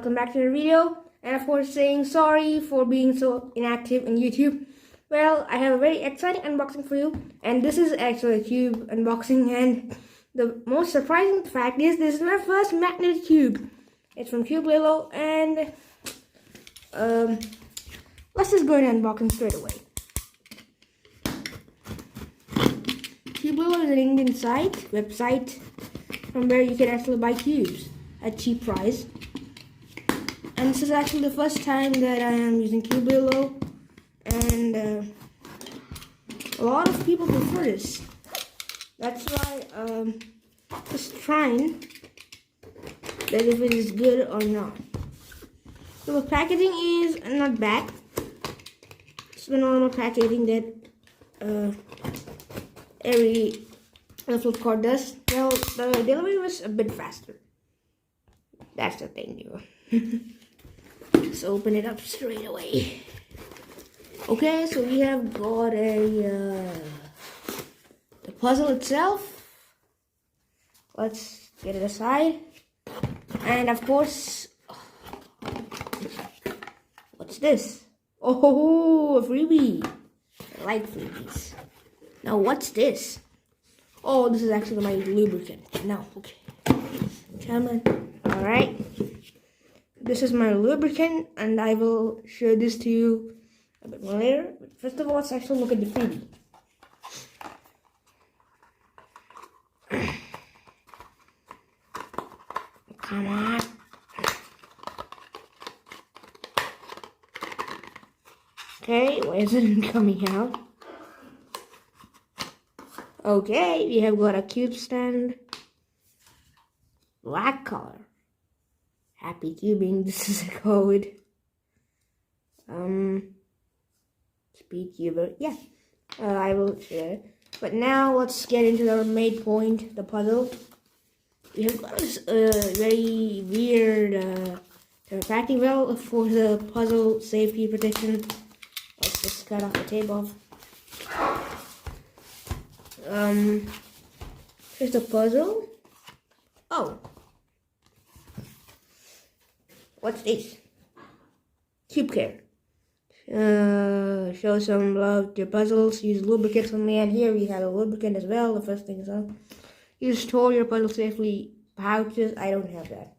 welcome back to the video. And of course, saying sorry for being so inactive in YouTube. Well, I have a very exciting unboxing for you, and this is actually a cube unboxing. And the most surprising fact is this is my first magnetic cube. It's from Cubelelo, and let's just go ahead and unbox it straight away. Cubelelo is an Indian website from where you can actually buy cubes at cheap price. And this is actually the first time that I am using Cubelelo, and a lot of people prefer this. That's why just trying that if it is good or not. So the packaging is not bad. It's the normal packaging that every Flipkart does. Well, the delivery was a bit faster. That's the thing, you. Let's open it up straight away. Okay, so we have got the puzzle itself. Let's get it aside. And of course, what's this? Oh, a freebie. I like freebies. Now, what's this? Oh, this is actually my lubricant. No, okay. Come on. Alright. This is my lubricant, and I will show this to you a bit more later. But first of all, let's actually look at the freebie. Come on. Okay, why is it coming out? Okay, we have got a cube stand. Black color. Happy cubing. This is a code. Speed cuber. Yeah. I will share. But now let's get into the main point, the puzzle. We have got this very weird packing. Well, for the puzzle safety protection, let's just cut off the tape off. Here's the puzzle. Oh. What's this? Cube care. Show some love to your puzzles. Use lubricants only. And here we have a lubricant as well. The first thing is you store your puzzle safely. Pouches. I don't have that.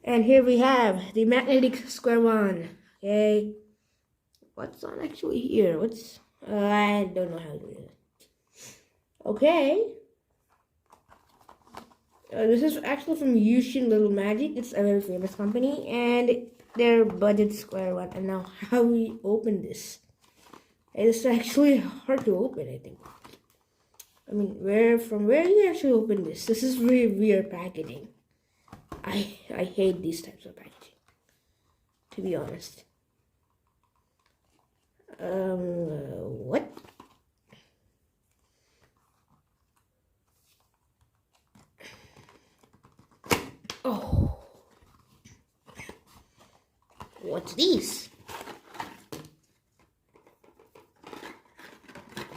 And here we have the magnetic square one. Okay. What's on actually here? What's I don't know how to do it. Okay. This is actually from Yuxin Little Magic. It's a very famous company, and their budget square one. And now, how we open this? It's actually hard to open, I think. I mean, from where do you actually open this? This is very weird packaging. I hate these types of packaging, to be honest. What? Oh, what's this?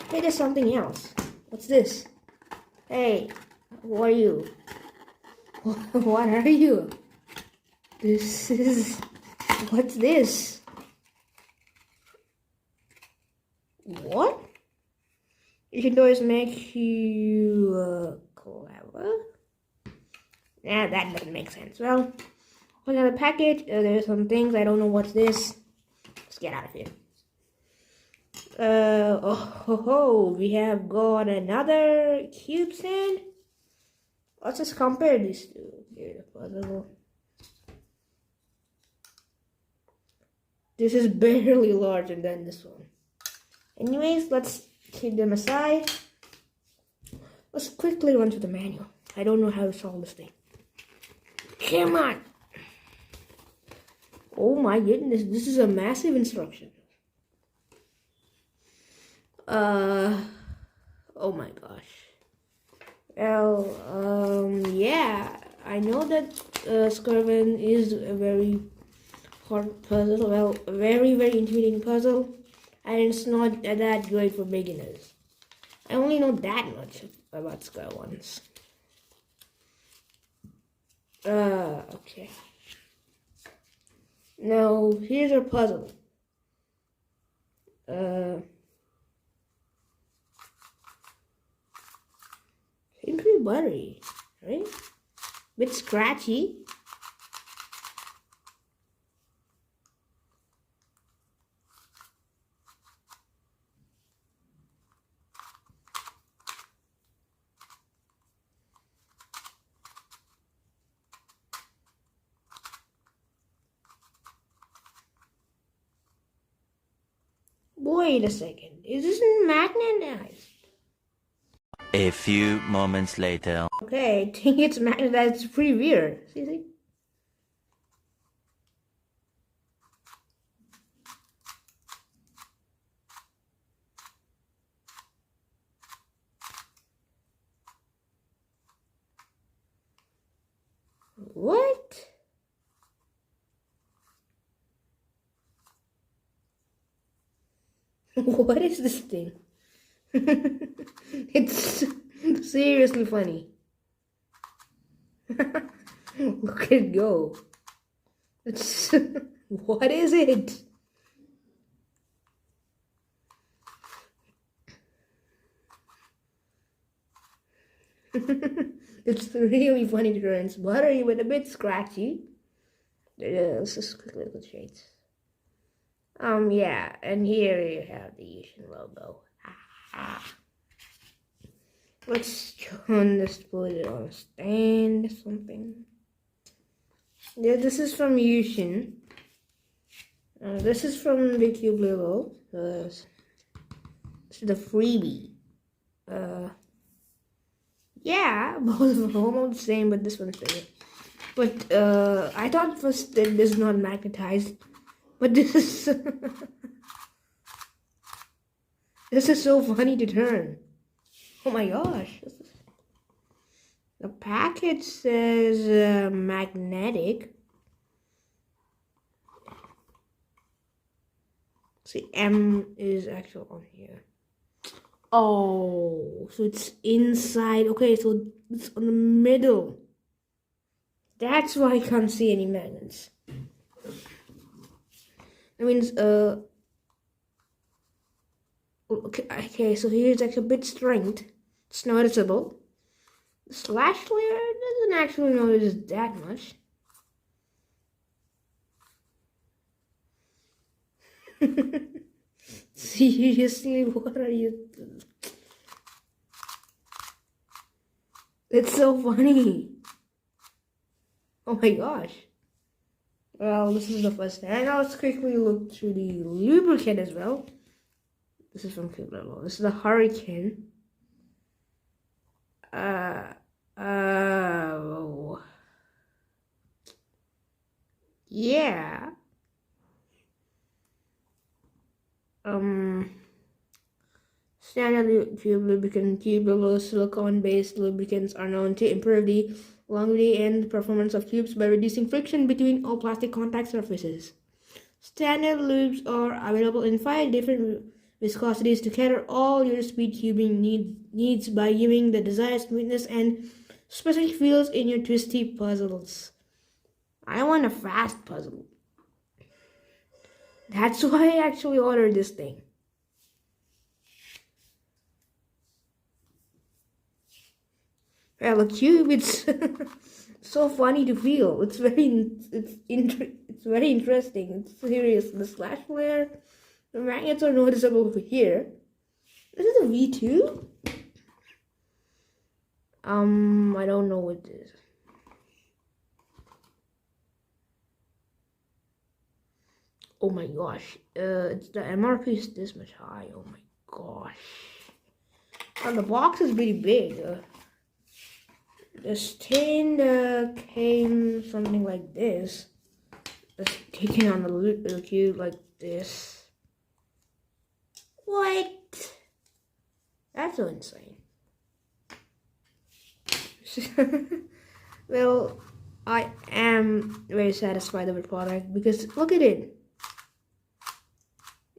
Hey, there's something else. What's this? Hey, who are you? What are you? This is... What's this? What? You can always make you clever. Nah, that doesn't make sense. Well, look at the package. There's some things. I don't know what's this. Let's get out of here. We have got another cube stand. Let's just compare these two. Here's the puzzle. This is barely larger than this one. Anyways, let's keep them aside. Let's quickly run to the manual. I don't know how to solve this thing. Come on! Oh my goodness, this is a massive instruction. Oh my gosh. Well, yeah, I know that Square is a very hard puzzle. Well, a very, very intimidating puzzle, and it's not that great for beginners. I only know that much about Square Ones. Okay. Now here's our puzzle. Seems to be buttery, right? Bit scratchy. Wait a second. Is this magnetized? A few moments later. Okay, I think it's magnetized. It's pretty weird. See? What? What is this thing? It's seriously funny. Look at it go. It's what is it? It's really funny to It's buttery but a bit scratchy. Let's just quickly look at the shades. Yeah, and here you have the Yuxin logo. Let's just put it on a stand or something. Yeah, this is from Yuxin. This is from the cubelelo. This is the freebie. Yeah, both of them are almost the same, but this one's bigger. But I thought first that this is not magnetized, but this is this is so funny to turn. Oh my gosh! The package says magnetic. See, M is actually on here. Oh, so it's inside. Okay, so it's on the middle. That's why I can't see any magnets. That means, okay, so here's like a bit strength. It's noticeable. The slash layer doesn't actually notice that much. Seriously, what are you? It's so funny. Oh my gosh. Well, this is the first thing. And now let's quickly look through the lubricant as well. This is from cubelelo. This is the Hurricane. Yeah. Standard tube lubricant, cubelelo silicone-based lubricants are known to improve the longevity and performance of tubes by reducing friction between all plastic contact surfaces. Standard lubes are available in 5 different viscosities to cater all your speed tubing needs by giving the desired smoothness and specific feels in your twisty puzzles. I want a fast puzzle. That's why I actually ordered this thing. Well, the cube, it's so funny to feel. It's very interesting. It's serious. The slash flare, the magnets are noticeable over here. This is a V2. I don't know what this is. Oh my gosh. It's the MRP is this much high. Oh my gosh. And the box is pretty big. The stand came something like this. It's taken on the cube like this. What? That's so insane. Well, I am very satisfied with the product because look at it.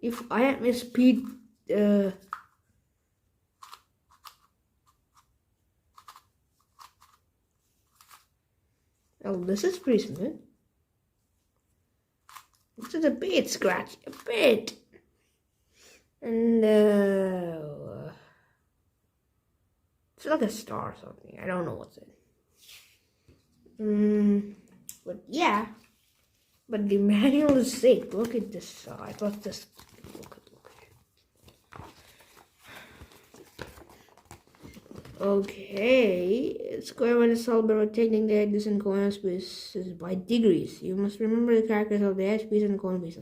If I am a speed oh, this is pretty smooth. It's just a bit scratchy, a bit. And it's like a star or something. I don't know what's it. But yeah. But the manual is sick. Look at this side. Let's just look at it. Okay. Square one is solved by rotating the axis and corner spaces by degrees. You must remember the characters of the edge piece and corner piece.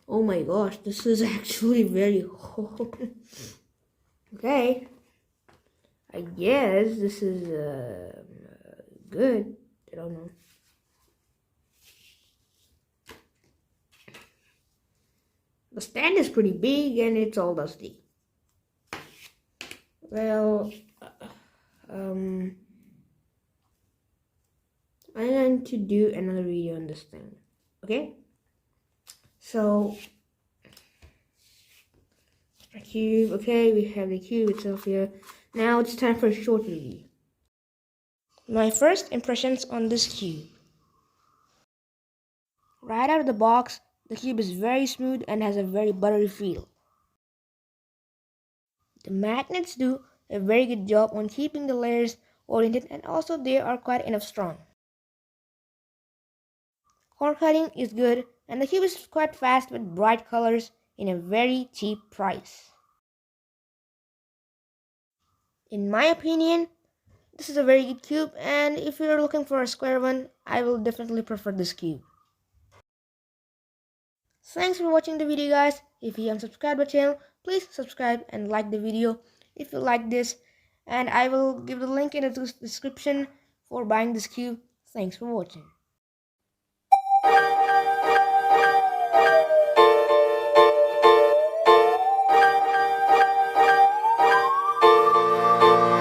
Oh my gosh, this is actually very hard. Okay. I guess this is good. I don't know. The stand is pretty big and it's all dusty. Well, I'm going to do another video on this thing. Okay? So, a cube. Okay, we have the cube itself here. Now it's time for a short review. My first impressions on this cube. Right out of the box, the cube is very smooth and has a very buttery feel. The magnets do a very good job on keeping the layers oriented, and also they are quite enough strong. Core cutting is good and the cube is quite fast with bright colors in a very cheap price. In my opinion, this is a very good cube, and if you're looking for a square one, I will definitely prefer this cube. Thanks for watching the video, guys. If you haven't subscribed to the channel, please subscribe and like the video if you like this, and I will give the link in the description for buying this cube. Thanks for watching.